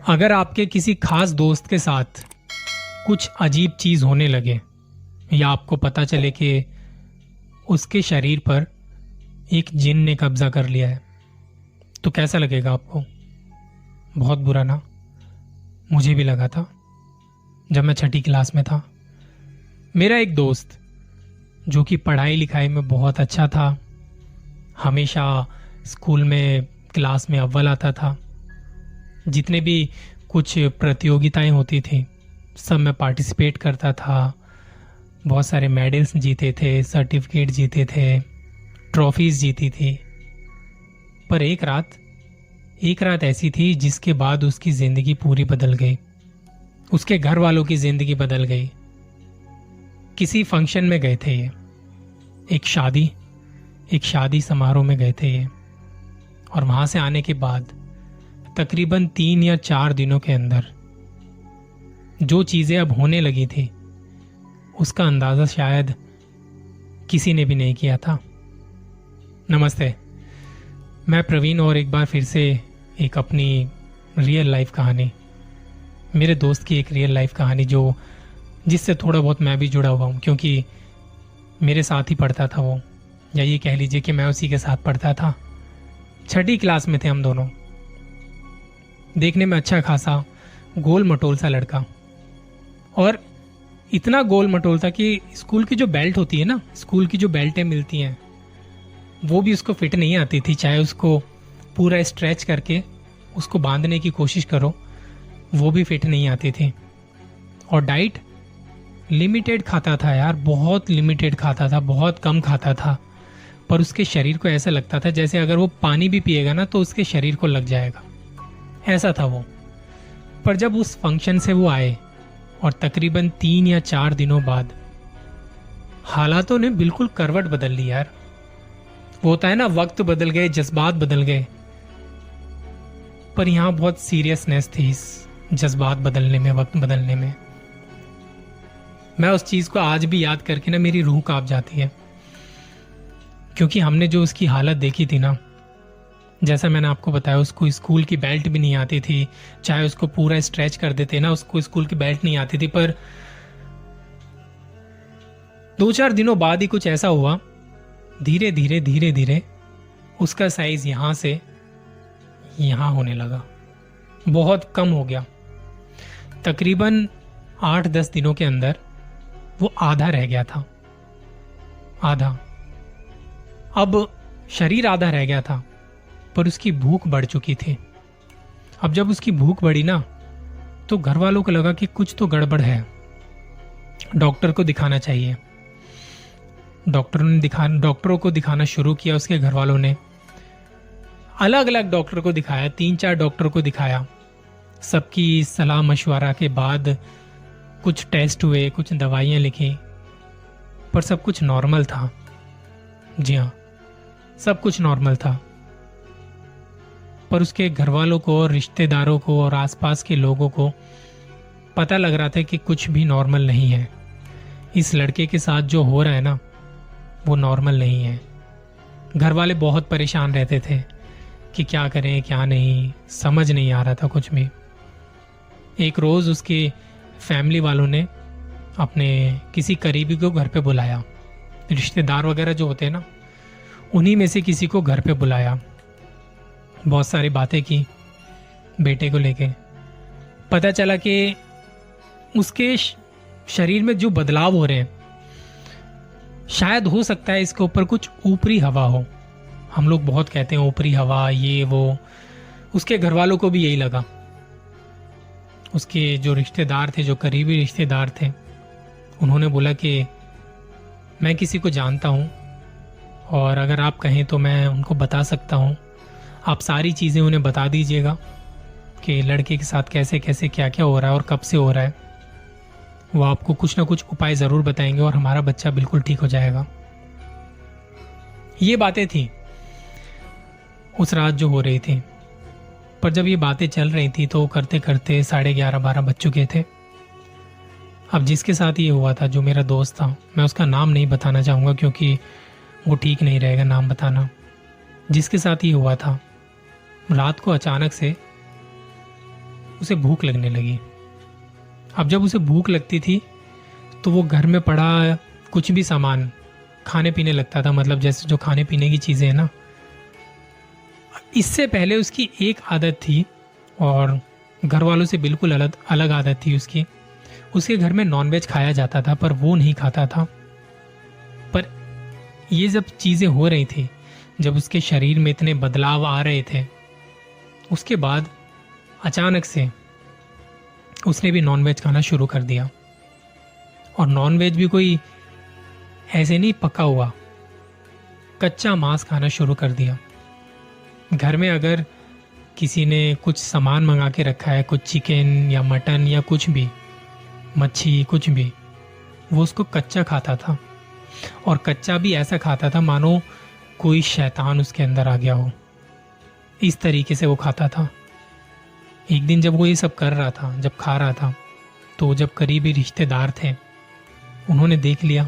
अगर आपके किसी खास दोस्त के साथ कुछ अजीब चीज होने लगे या आपको पता चले कि उसके शरीर पर एक जिन ने कब्जा कर लिया है, तो कैसा लगेगा आपको? बहुत बुरा ना? मुझे भी लगा था जब मैं छठी क्लास में था। मेरा एक दोस्त जो कि पढ़ाई लिखाई में बहुत अच्छा था, हमेशा स्कूल में क्लास में अव्वल आता था। जितने भी कुछ प्रतियोगिताएं होती थी सब में पार्टिसिपेट करता था। बहुत सारे मेडल्स जीते थे, सर्टिफिकेट जीते थे, ट्रॉफीज जीती थी। पर एक रात ऐसी थी जिसके बाद उसकी जिंदगी पूरी बदल गई। उसके घर वालों की जिंदगी बदल गई। किसी फंक्शन में गए थे ये, एक शादी समारोह में गए थे ये, और वहां से आने के बाद तकरीबन 3 या 4 दिनों के अंदर जो चीजें अब होने लगी थी उसका अंदाजा शायद किसी ने भी नहीं किया था। नमस्ते, मैं प्रवीण, और एक बार फिर से एक अपनी रियल लाइफ कहानी, मेरे दोस्त की एक रियल लाइफ कहानी जिससे थोड़ा बहुत मैं भी जुड़ा हुआ हूँ, क्योंकि मेरे साथ ही पढ़ता था वो, या ये कह लीजिए कि मैं उसी के साथ पढ़ता था। छठी क्लास में थे हम दोनों। देखने में अच्छा खासा गोल मटोल सा लड़का, और इतना गोल मटोल था कि स्कूल की जो बेल्ट होती है ना, स्कूल की जो बेल्टें मिलती हैं वो भी उसको फिट नहीं आती थी। चाहे उसको पूरा स्ट्रेच करके उसको बांधने की कोशिश करो, वो भी फिट नहीं आती थी। और डाइट लिमिटेड खाता था यार, बहुत लिमिटेड खाता था, बहुत कम खाता था। पर उसके शरीर को ऐसा लगता था जैसे अगर वो पानी भी पिएगा ना तो उसके शरीर को लग जाएगा, ऐसा था वो। पर जब उस फंक्शन से वो आए और तकरीबन 3 या 4 दिनों बाद हालातों ने बिल्कुल करवट बदल ली यार। वो होता है ना, वक्त बदल गए, जज्बात बदल गए। पर यहां बहुत सीरियसनेस थी इस जज्बात बदलने में, वक्त बदलने में। मैं उस चीज को आज भी याद करके ना मेरी रूह कांप जाती है, क्योंकि हमने जो उसकी हालत देखी थी ना, जैसा मैंने आपको बताया, उसको स्कूल की बेल्ट भी नहीं आती थी। चाहे उसको पूरा स्ट्रेच कर देते ना, उसको स्कूल की बेल्ट नहीं आती थी। पर 2-4 दिनों बाद ही कुछ ऐसा हुआ, धीरे धीरे उसका साइज यहां से यहां होने लगा, बहुत कम हो गया। तकरीबन 8-10 दिनों के अंदर वो आधा रह गया था, आधा। अब शरीर आधा रह गया था, पर उसकी भूख बढ़ चुकी थी। अब जब उसकी भूख बढ़ी ना, तो घर वालों को लगा कि कुछ तो गड़बड़ है, डॉक्टर को दिखाना चाहिए। डॉक्टरों को दिखाना शुरू किया। उसके घर वालों ने अलग अलग डॉक्टर को दिखाया, 3-4 डॉक्टर को दिखाया। सबकी सलाह मशवरा के बाद कुछ टेस्ट हुए, कुछ दवाइयां लिखी, पर सब कुछ नॉर्मल था। जी हाँ, सब कुछ नॉर्मल था। पर उसके घर वालों को और रिश्तेदारों को और आसपास के लोगों को पता लग रहा था कि कुछ भी नॉर्मल नहीं है। इस लड़के के साथ जो हो रहा है ना, वो नॉर्मल नहीं है। घर वाले बहुत परेशान रहते थे कि क्या करें क्या नहीं, समझ नहीं आ रहा था कुछ भी। एक रोज उसके फैमिली वालों ने अपने किसी करीबी को घर पे बुलाया। रिश्तेदार वगैरह जो होते हैं ना, उन्हीं में से किसी को घर पे बुलाया। बहुत सारी बातें की बेटे को लेके। पता चला कि उसके शरीर में जो बदलाव हो रहे हैं, शायद हो सकता है इसके ऊपर कुछ ऊपरी हवा हो। हम लोग बहुत कहते हैं ऊपरी हवा, ये वो। उसके घर वालों को भी यही लगा। उसके जो रिश्तेदार थे, जो करीबी रिश्तेदार थे, उन्होंने बोला कि मैं किसी को जानता हूं, और अगर आप कहें तो मैं उनको बता सकता हूं। आप सारी चीज़ें उन्हें बता दीजिएगा कि लड़के के साथ कैसे कैसे क्या क्या हो रहा है और कब से हो रहा है। वो आपको कुछ ना कुछ उपाय ज़रूर बताएंगे और हमारा बच्चा बिल्कुल ठीक हो जाएगा। ये बातें थी उस रात जो हो रही थी। पर जब ये बातें चल रही थी तो करते करते 11:30-12 बज चुके थे। अब जिसके साथ ये हुआ था, जो मेरा दोस्त था, मैं उसका नाम नहीं बताना चाहूँगा क्योंकि वो ठीक नहीं रहेगा नाम बताना। जिसके साथ ये हुआ था, रात को अचानक से उसे भूख लगने लगी। अब जब उसे भूख लगती थी तो वो घर में पड़ा कुछ भी सामान खाने पीने लगता था, मतलब जैसे जो खाने पीने की चीज़ें हैं ना। इससे पहले उसकी एक आदत थी और घर वालों से बिल्कुल अलग अलग आदत थी उसकी। उसके घर में नॉनवेज खाया जाता था पर वो नहीं खाता था। पर ये जब चीज़ें हो रही थी, जब उसके शरीर में इतने बदलाव आ रहे थे, उसके बाद अचानक से उसने भी नॉनवेज खाना शुरू कर दिया। और नॉनवेज भी कोई ऐसे नहीं पका हुआ, कच्चा मांस खाना शुरू कर दिया। घर में अगर किसी ने कुछ सामान मंगा के रखा है, कुछ चिकन या मटन या कुछ भी, मच्छी कुछ भी, वो उसको कच्चा खाता था। और कच्चा भी ऐसा खाता था मानो कोई शैतान उसके अंदर आ गया हो। इस तरीके से वो खाता था। एक दिन जब वो ये सब कर रहा था, जब खा रहा था, तो जब करीबी रिश्तेदार थे उन्होंने देख लिया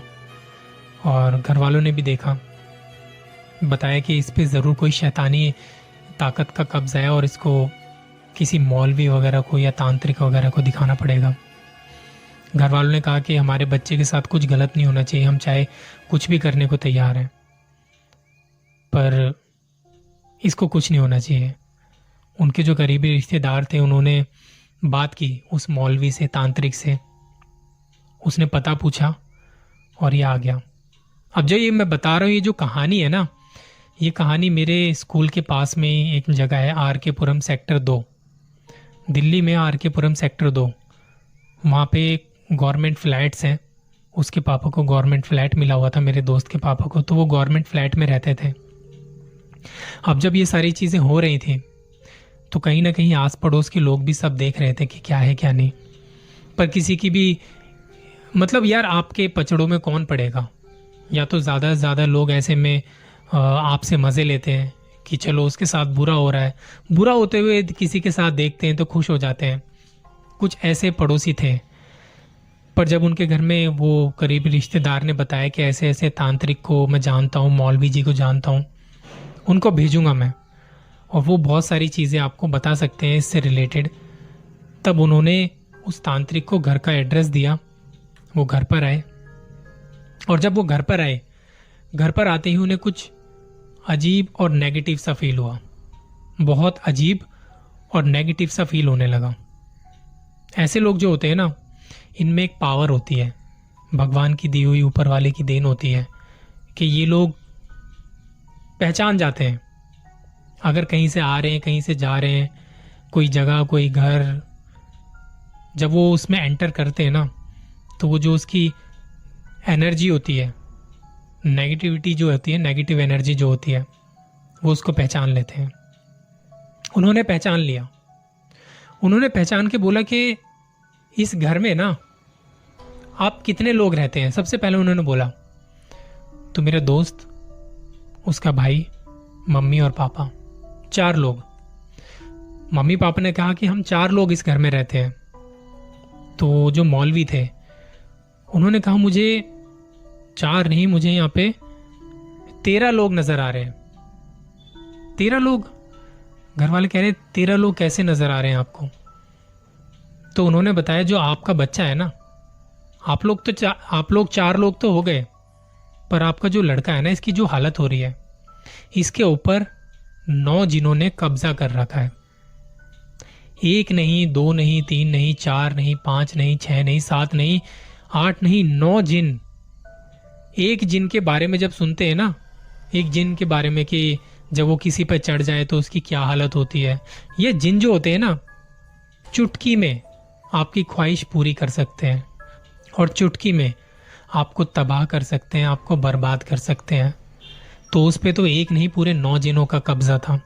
और घर वालों ने भी देखा। बताया कि इस पे ज़रूर कोई शैतानी ताकत का कब्जा है और इसको किसी मौलवी वगैरह को या तांत्रिक वगैरह को दिखाना पड़ेगा। घर वालों ने कहा कि हमारे बच्चे के साथ कुछ गलत नहीं होना चाहिए, हम चाहे कुछ भी करने को तैयार हैं, पर इसको कुछ नहीं होना चाहिए। उनके जो करीबी रिश्तेदार थे उन्होंने बात की उस मौलवी से, तांत्रिक से। उसने पता पूछा और ये आ गया। अब जो ये मैं बता रहा हूँ, ये जो कहानी है ना, ये कहानी मेरे स्कूल के पास में ही एक जगह है, आर के पुरम सेक्टर 2, दिल्ली में आर के पुरम सेक्टर 2। वहाँ पे गवर्नमेंट फ्लैट्स हैं। उसके पापा को गवर्नमेंट फ्लैट मिला हुआ था, मेरे दोस्त के पापा को, तो वो गवर्नमेंट फ्लैट में रहते थे। अब जब ये सारी चीज़ें हो रही थी तो कहीं ना कहीं आस पड़ोस के लोग भी सब देख रहे थे कि क्या है क्या नहीं। पर किसी की भी, मतलब यार आपके पचड़ों में कौन पड़ेगा। या तो ज़्यादा से ज़्यादा लोग ऐसे में आपसे मज़े लेते हैं कि चलो उसके साथ बुरा हो रहा है, बुरा होते हुए किसी के साथ देखते हैं तो खुश हो जाते हैं। कुछ ऐसे पड़ोसी थे। पर जब उनके घर में वो करीबी रिश्तेदार ने बताया कि ऐसे ऐसे तांत्रिक को मैं जानता हूँ, मौलवी जी को जानता हूँ, उनको भेजूंगा मैं और वो बहुत सारी चीज़ें आपको बता सकते हैं इससे रिलेटेड, तब उन्होंने उस तांत्रिक को घर का एड्रेस दिया। वो घर पर आए और जब वो घर पर आए, घर पर आते ही उन्हें कुछ अजीब और नेगेटिव सा फील हुआ। बहुत अजीब और नेगेटिव सा फील होने लगा। ऐसे लोग जो होते हैं ना, इनमें एक पावर होती है, भगवान की दी हुई ऊपर वाले की देन होती है कि ये लोग पहचान जाते हैं। अगर कहीं से आ रहे हैं, कहीं से जा रहे हैं, कोई जगह, कोई घर, जब वो उसमें एंटर करते हैं ना, तो वो जो उसकी एनर्जी होती है, नेगेटिविटी जो होती है, नेगेटिव एनर्जी जो होती है, वो उसको पहचान लेते हैं। उन्होंने पहचान लिया। उन्होंने पहचान के बोला कि इस घर में ना आप कितने लोग रहते हैं। सबसे पहले उन्होंने बोला तो मेरा दोस्त, उसका भाई, मम्मी और पापा, 4 लोग। मम्मी पापा ने कहा कि हम 4 लोग इस घर में रहते हैं। तो जो मौलवी थे उन्होंने कहा मुझे 4 नहीं, मुझे यहाँ पे 13 लोग नजर आ रहे हैं। 13 लोग? घर वाले कह रहे 13 लोग कैसे नजर आ रहे हैं आपको? तो उन्होंने बताया जो आपका बच्चा है ना, आप लोग 4 लोग तो हो गए, पर आपका जो लड़का है ना, इसकी जो हालत हो रही है, इसके ऊपर 9 जिनों ने कब्जा कर रखा है। 1 नहीं, 2 नहीं, 3 नहीं, 4 नहीं, 5 नहीं, 6 नहीं, 7 नहीं, 8 नहीं, 9 जिन। एक जिन के बारे में जब सुनते हैं ना, एक जिन के बारे में कि जब वो किसी पर चढ़ जाए तो उसकी क्या हालत होती है, ये जिन जो होते हैं ना, चुटकी में आपकी ख्वाहिश पूरी कर सकते हैं और चुटकी में आपको तबाह कर सकते हैं, आपको बर्बाद कर सकते हैं। तो उस पे तो 1 नहीं, पूरे 9 जिनों का कब्जा था।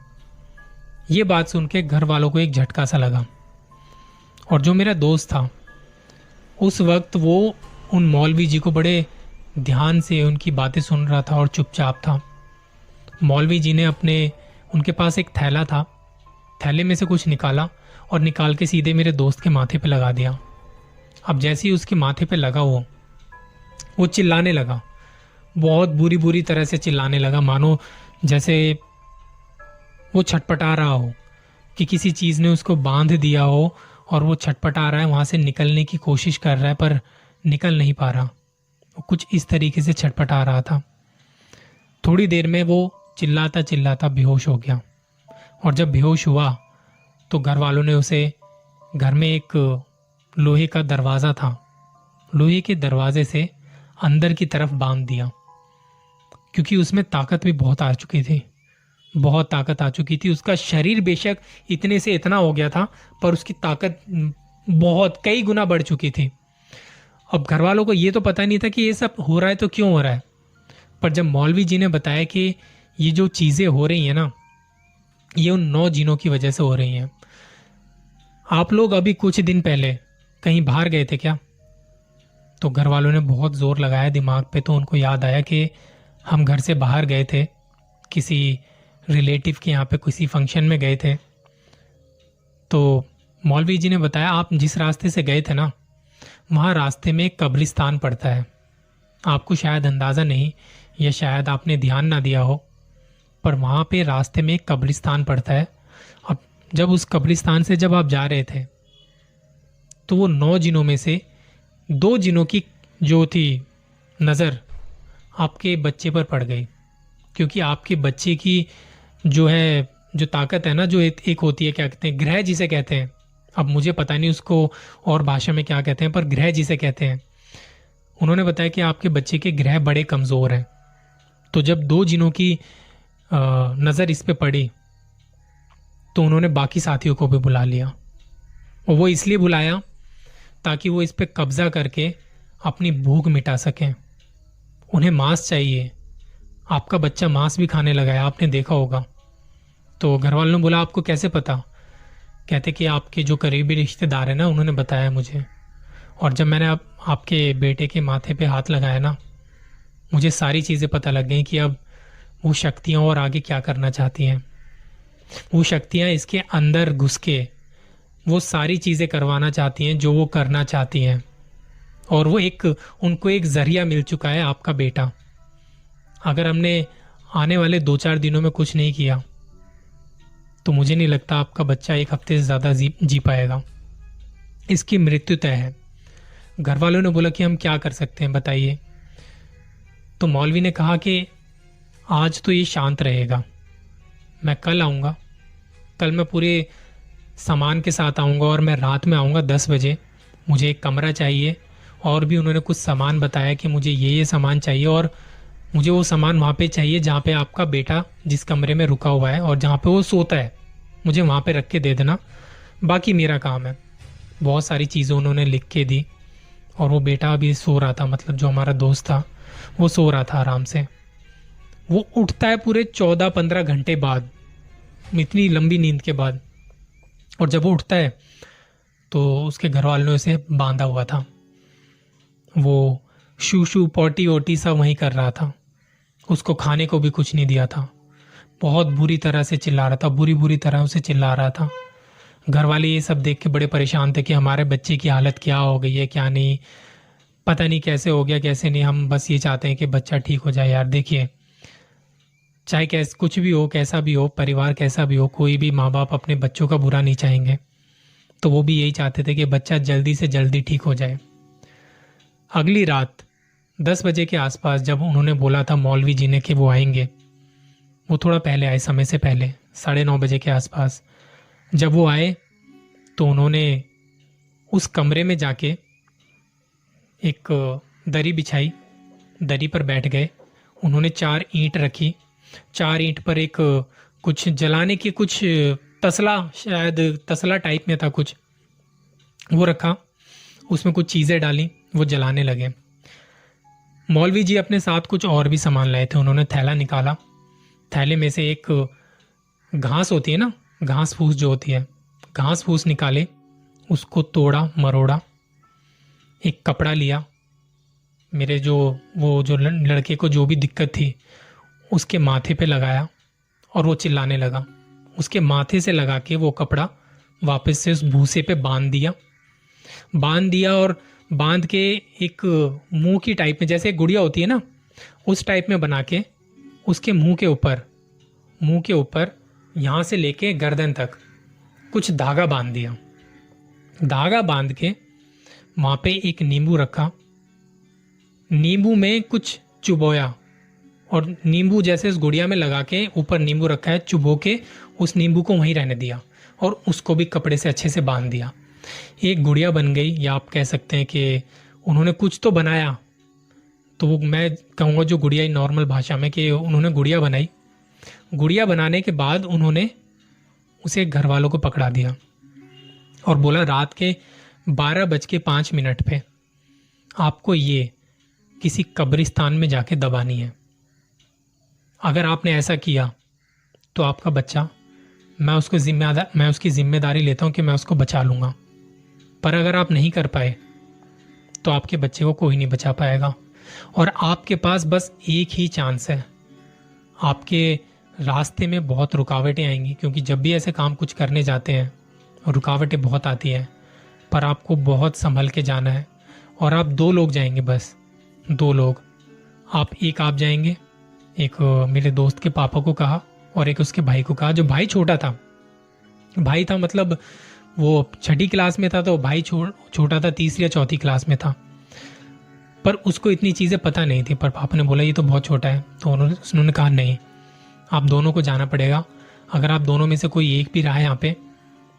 ये बात सुन के घर वालों को एक झटका सा लगा। और जो मेरा दोस्त था, उस वक्त वो उन मौलवी जी को बड़े ध्यान से उनकी बातें सुन रहा था और चुपचाप था। मौलवी जी ने उनके पास एक थैला था, थैले में से कुछ निकाला और निकाल के सीधे मेरे दोस्त के माथे पे लगा दिया। अब जैसे ही उसके माथे पे लगा वो चिल्लाने लगा, बहुत बुरी बुरी तरह से चिल्लाने लगा, मानो जैसे वो छटपटा रहा हो कि किसी चीज़ ने उसको बांध दिया हो और वो छटपटा रहा है, वहाँ से निकलने की कोशिश कर रहा है पर निकल नहीं पा रहा। वो कुछ इस तरीके से छटपटा रहा था। थोड़ी देर में वो चिल्लाता चिल्लाता बेहोश हो गया। और जब बेहोश हुआ तो घर वालों ने उसे, घर में एक लोहे का दरवाज़ा था, लोहे के दरवाजे से अंदर की तरफ बांध दिया, क्योंकि उसमें ताकत भी बहुत आ चुकी थी, बहुत ताकत आ चुकी थी। उसका शरीर बेशक इतने से इतना हो गया था पर उसकी ताकत बहुत कई गुना बढ़ चुकी थी। अब घर वालों को ये तो पता नहीं था कि ये सब हो रहा है तो क्यों हो रहा है, पर जब मौलवी जी ने बताया कि ये जो चीज़ें हो रही हैं ना, ये उन 9 जिनों की वजह से हो रही हैं। आप लोग अभी कुछ दिन पहले कहीं बाहर गए थे क्या? तो घर वालों ने बहुत जोर लगाया दिमाग पे, तो उनको याद आया कि हम घर से बाहर गए थे, किसी रिलेटिव के यहाँ पे किसी फंक्शन में गए थे। तो मौलवी जी ने बताया, आप जिस रास्ते से गए थे ना, वहाँ रास्ते में एक कब्रिस्तान पड़ता है। आपको शायद अंदाज़ा नहीं, या शायद आपने ध्यान ना दिया हो, पर वहाँ पे रास्ते में एक कब्रिस्तान पड़ता है। अब जब उस कब्रिस्तान से जब आप जा रहे थे तो वो 9 जिनों में से 2 जिनों की जो थी नज़र आपके बच्चे पर पड़ गई, क्योंकि आपके बच्चे की जो है, जो ताकत है ना, जो एक होती है, क्या कहते हैं, ग्रह जिसे कहते हैं। अब मुझे पता नहीं उसको और भाषा में क्या कहते हैं, पर ग्रह जिसे कहते हैं। उन्होंने बताया कि आपके बच्चे के ग्रह बड़े कमज़ोर हैं। तो जब 2 जिनों की नज़र इस पे पड़ी तो उन्होंने बाकी साथियों को भी बुला लिया। और वो इसलिए बुलाया ताकि वो इस पे कब्जा करके अपनी भूख मिटा सकें। उन्हें मांस चाहिए। आपका बच्चा मांस भी खाने लगा है, आपने देखा होगा। तो घर वालों ने बोला, आपको कैसे पता? कहते कि आपके जो करीबी रिश्तेदार हैं ना, उन्होंने बताया मुझे। और जब मैंने आपके बेटे के माथे पे हाथ लगाया ना, मुझे सारी चीज़ें पता लग गई कि अब वो शक्तियाँ और आगे क्या करना चाहती हैं। वो शक्तियाँ इसके अंदर घुस के वो सारी चीज़ें करवाना चाहती हैं जो वो करना चाहती हैं। और वो उनको एक जरिया मिल चुका है, आपका बेटा। अगर हमने आने वाले 2-4 दिनों में कुछ नहीं किया तो मुझे नहीं लगता आपका बच्चा 1 हफ्ते से ज़्यादा जी पाएगा। इसकी मृत्यु तय है। घर वालों ने बोला कि हम क्या कर सकते हैं, बताइए। तो मौलवी ने कहा कि आज तो ये शांत रहेगा, मैं कल आऊँगा, कल मैं पूरे सामान के साथ आऊँगा और मैं रात में आऊँगा 10 बजे। मुझे एक कमरा चाहिए, और भी उन्होंने कुछ सामान बताया कि मुझे ये सामान चाहिए, और मुझे वो सामान वहाँ पे चाहिए जहाँ पे आपका बेटा जिस कमरे में रुका हुआ है और जहाँ पे वो सोता है, मुझे वहाँ पे रख के दे देना, बाकी मेरा काम है। बहुत सारी चीज़ें उन्होंने लिख के दी। और वो बेटा अभी सो रहा था, मतलब जो हमारा दोस्त था वो सो रहा था आराम से। वो उठता है पूरे 14-15 घंटे बाद, इतनी लंबी नींद के बाद। और जब वो उठता है तो उसके घर वालों ने उसे बांधा हुआ था। वो शू शू पॉटी वोटी सब वहीं कर रहा था। उसको खाने को भी कुछ नहीं दिया था। बहुत बुरी तरह से चिल्ला रहा था, बुरी बुरी तरह उसे चिल्ला रहा था। घर वाले ये सब देख के बड़े परेशान थे कि हमारे बच्चे की हालत क्या हो गई है, क्या नहीं, पता नहीं कैसे हो गया, कैसे नहीं। हम बस ये चाहते हैं कि बच्चा ठीक हो जाए। यार देखिए, चाहे कैसे कुछ भी हो, कैसा भी हो, परिवार कैसा भी हो, कोई भी माँ बाप अपने बच्चों का बुरा नहीं चाहेंगे। तो वो भी यही चाहते थे कि बच्चा जल्दी से जल्दी ठीक हो जाए। अगली रात 10 बजे के आसपास जब उन्होंने बोला था मौलवी जी ने कि वो आएंगे, वो थोड़ा पहले आए, समय से पहले 9:30 बजे के आसपास। जब वो आए तो उन्होंने उस कमरे में जाके एक दरी बिछाई, दरी पर बैठ गए। उन्होंने 4 ईंट रखी, 4 ईंट पर एक कुछ जलाने की, कुछ तसला, शायद तसला टाइप में था कुछ, वो रखा। उसमें कुछ चीज़ें डाली, वो जलाने लगे। मौलवी जी अपने साथ कुछ और भी सामान लाए थे। उन्होंने थैला निकाला, थैले में से एक घास होती है ना, घास फूस जो होती है, घास फूस निकाले, उसको तोड़ा मरोड़ा, एक कपड़ा लिया। मेरे वो जो लड़के को जो भी दिक्कत थी उसके माथे पे लगाया और वो चिल्लाने लगा। उसके माथे से लगा के वो कपड़ा वापस से उस भूसे पे बांध दिया और बांध के एक मुंह की टाइप में, जैसे एक गुड़िया होती है ना, उस टाइप में बना के उसके मुंह के ऊपर यहाँ से लेके गर्दन तक कुछ धागा बांध दिया। धागा बांध के वहां पे एक नींबू रखा, नींबू में कुछ चुबोया और नींबू जैसे उस गुड़िया में लगा के ऊपर नींबू रखा है, चुबो के उस नींबू को वहीं रहने दिया और उसको भी कपड़े से अच्छे से बांध दिया। एक गुड़िया बन गई, या आप कह सकते हैं कि उन्होंने कुछ तो बनाया। तो वो मैं कहूँगा जो गुड़िया नॉर्मल भाषा में कि उन्होंने गुड़िया बनाई। गुड़िया बनाने के बाद उन्होंने उसे घर वालों को पकड़ा दिया और बोला रात के 12:05 पे आपको ये किसी कब्रिस्तान में जाके दबानी है। अगर आपने ऐसा किया तो आपका बच्चा, मैं उसकी जिम्मेदारी लेता हूँ कि मैं उसको बचा लूँगा, पर अगर आप नहीं कर पाए तो आपके बच्चे को कोई नहीं बचा पाएगा और आपके पास बस एक ही चांस है। आपके रास्ते में बहुत रुकावटें आएंगी, क्योंकि जब भी ऐसे काम कुछ करने जाते हैं रुकावटें बहुत आती हैं, पर आपको बहुत संभल के जाना है। और आप 2 लोग जाएंगे, बस 2 लोग। आप जाएंगे, एक मेरे दोस्त के पापा को कहा और एक उसके भाई को कहा। जो भाई छोटा था, भाई था मतलब वो 6ठी क्लास में था, तो भाई छोटा था, 3री या 4थी क्लास में था, पर उसको इतनी चीज़ें पता नहीं थी। पर पापा ने बोला ये तो बहुत छोटा है, तो उन्होंने कहा नहीं, आप दोनों को जाना पड़ेगा। अगर आप दोनों में से कोई एक भी रहा है यहाँ पे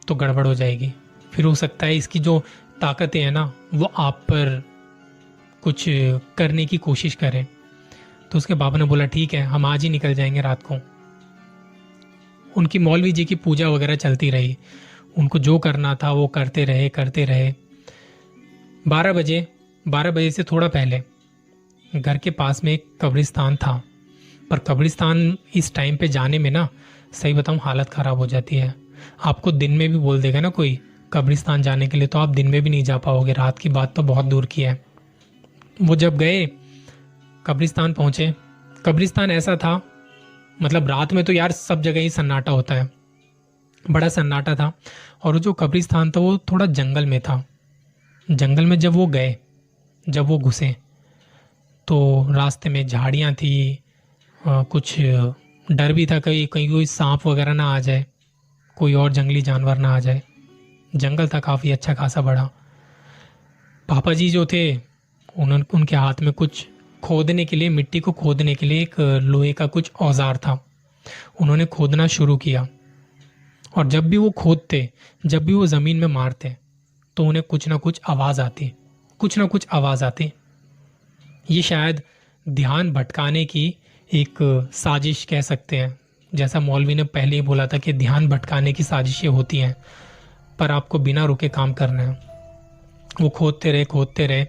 तो गड़बड़ हो जाएगी, फिर हो सकता है इसकी जो ताकतें हैं ना वो आप पर कुछ करने की कोशिश करें। तो उसके पापा ने बोला ठीक है, हम आज ही निकल जाएंगे रात को। उनकी मौलवी जी की पूजा वगैरह चलती रही, उनको जो करना था वो करते रहे। 12 बजे से थोड़ा पहले घर के पास में एक कब्रिस्तान था, पर कब्रिस्तान इस टाइम पे जाने में ना, सही बताऊं, हालत ख़राब हो जाती है। आपको दिन में भी बोल देगा ना कोई कब्रिस्तान जाने के लिए, तो आप दिन में भी नहीं जा पाओगे, रात की बात तो बहुत दूर की है। वो जब गए कब्रिस्तान पहुंचे, कब्रिस्तान ऐसा था, मतलब रात में तो यार सब जगह ही सन्नाटा होता है, बड़ा सन्नाटा था। और जो कब्रिस्तान था वो थोड़ा जंगल में था। जंगल में जब वो घुसे तो रास्ते में झाड़ियाँ थी, कुछ डर भी था कहीं कोई सांप वगैरह ना आ जाए, कोई और जंगली जानवर ना आ जाए। जंगल था काफ़ी अच्छा खासा बड़ा। पापा जी जो थे उनके हाथ में कुछ खोदने के लिए, मिट्टी को खोदने के लिए एक लोहे का कुछ औजार था। उन्होंने खोदना शुरू किया और जब भी वो खोदते, जब भी वो ज़मीन में मारते तो उन्हें कुछ ना कुछ आवाज़ आती। ये शायद ध्यान भटकाने की एक साजिश कह सकते हैं। जैसा मौलवी ने पहले ही बोला था कि ध्यान भटकाने की साजिशें होती हैं, पर आपको बिना रुके काम करना है। वो खोदते रहे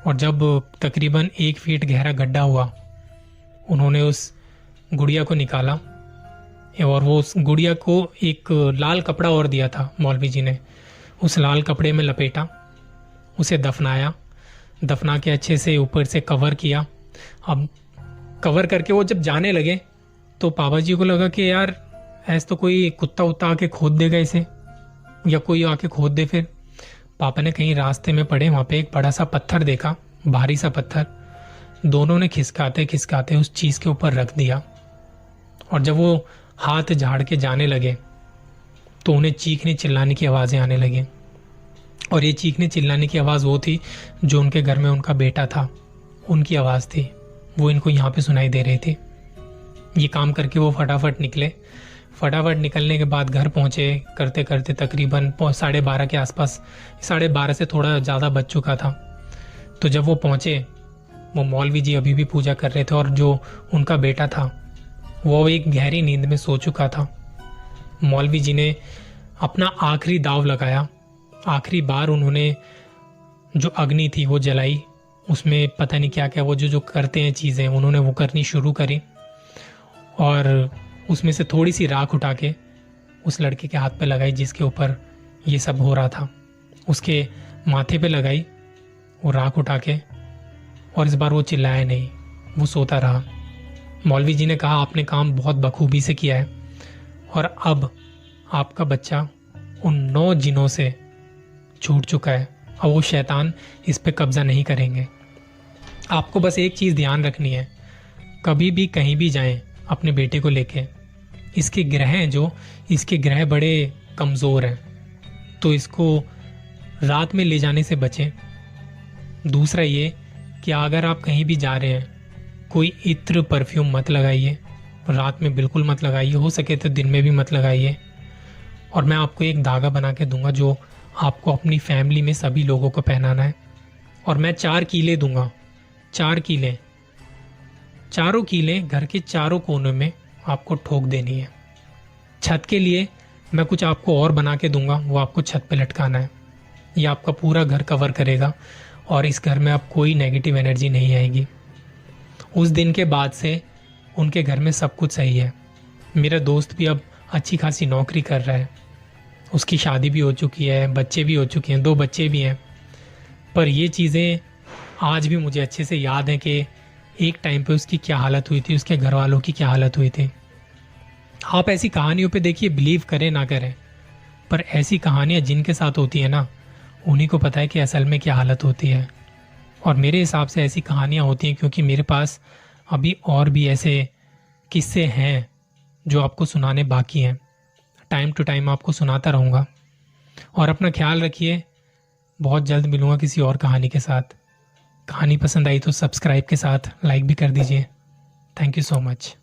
और जब तकरीबन 1 फीट गहरा गड्ढा हुआ, उन्होंने उस गुड़िया को निकाला और वो उस गुड़िया को एक लाल कपड़ा और दिया था मौलवी जी ने, उस लाल कपड़े में लपेटा, उसे दफना के अच्छे से ऊपर से कवर किया। अब कवर करके वो जब जाने लगे तो पापा जी को लगा कि यार ऐसा तो कोई कुत्ता उत्ता आके खोद देगा इसे, या कोई आके खोद दे। फिर पापा ने कहीं रास्ते में पड़े वहाँ पे एक बड़ा सा पत्थर देखा, भारी सा पत्थर। दोनों ने खिसकाते उस चीज़ के ऊपर रख दिया और जब वो हाथ झाड़ के जाने लगे तो उन्हें चीखने चिल्लाने की आवाज़ें आने लगी। और ये चीखने चिल्लाने की आवाज़ वो थी जो उनके घर में उनका बेटा था, उनकी आवाज़ थी, वो इनको यहाँ पे सुनाई दे रही थी। ये काम करके वो फटाफट निकलने के बाद घर पहुँचे करते करते तकरीबन 12:30 के आसपास, 12:30 से थोड़ा ज़्यादा बज चुका था। तो जब वो पहुँचे, वो मौलवी जी अभी भी पूजा कर रहे थे और जो उनका बेटा था वो एक गहरी नींद में सो चुका था। मौलवी जी ने अपना आखिरी दाव लगाया। आखिरी बार उन्होंने जो अग्नि थी वो जलाई, उसमें पता नहीं क्या क्या वो जो करते हैं चीज़ें, उन्होंने वो करनी शुरू करी और उसमें से थोड़ी सी राख उठा के उस लड़के के हाथ पे लगाई जिसके ऊपर ये सब हो रहा था, उसके माथे पे लगाई वो राख उठा के। और इस बार वो चिल्लाया नहीं, वो सोता रहा। मौलवी जी ने कहा आपने काम बहुत बखूबी से किया है और अब आपका बच्चा उन 9 जिनों से छूट चुका है, अब वो शैतान इस पे कब्जा नहीं करेंगे। आपको बस एक चीज़ ध्यान रखनी है, कभी भी कहीं भी जाएं अपने बेटे को लेके, इसके ग्रह बड़े कमज़ोर हैं, तो इसको रात में ले जाने से बचें। दूसरा ये कि अगर आप कहीं भी जा रहे हैं, कोई इत्र परफ्यूम मत लगाइए, रात में बिल्कुल मत लगाइए, हो सके तो दिन में भी मत लगाइए। और मैं आपको एक धागा बना के दूंगा जो आपको अपनी फैमिली में सभी लोगों को पहनाना है। और मैं 4 कीलें दूंगा, 4 कीलें, चारों कीलें घर के चारों कोनों में आपको ठोक देनी है। छत के लिए मैं कुछ आपको और बना के दूंगा, वो आपको छत पे लटकाना है। ये आपका पूरा घर कवर करेगा और इस घर में अब कोई नेगेटिव एनर्जी नहीं आएगी। उस दिन के बाद से उनके घर में सब कुछ सही है। मेरा दोस्त भी अब अच्छी खासी नौकरी कर रहा है, उसकी शादी भी हो चुकी है, बच्चे भी हो चुके हैं, 2 बच्चे भी हैं। पर ये चीज़ें आज भी मुझे अच्छे से याद हैं कि एक टाइम पे उसकी क्या हालत हुई थी, उसके घर वालों की क्या हालत हुई थी। आप ऐसी कहानियों पे देखिए, बिलीव करें ना करें, पर ऐसी कहानियाँ जिनके साथ होती है ना, उन्हीं को पता है कि असल में क्या हालत होती है। और मेरे हिसाब से ऐसी कहानियाँ होती हैं क्योंकि मेरे पास अभी और भी ऐसे किस्से हैं जो आपको सुनाने बाकी हैं। टाइम टू टाइम आपको सुनाता रहूँगा। और अपना ख्याल रखिए। बहुत जल्द मिलूँगा किसी और कहानी के साथ। कहानी पसंद आई तो सब्सक्राइब के साथ लाइक भी कर दीजिए। Thank you so much.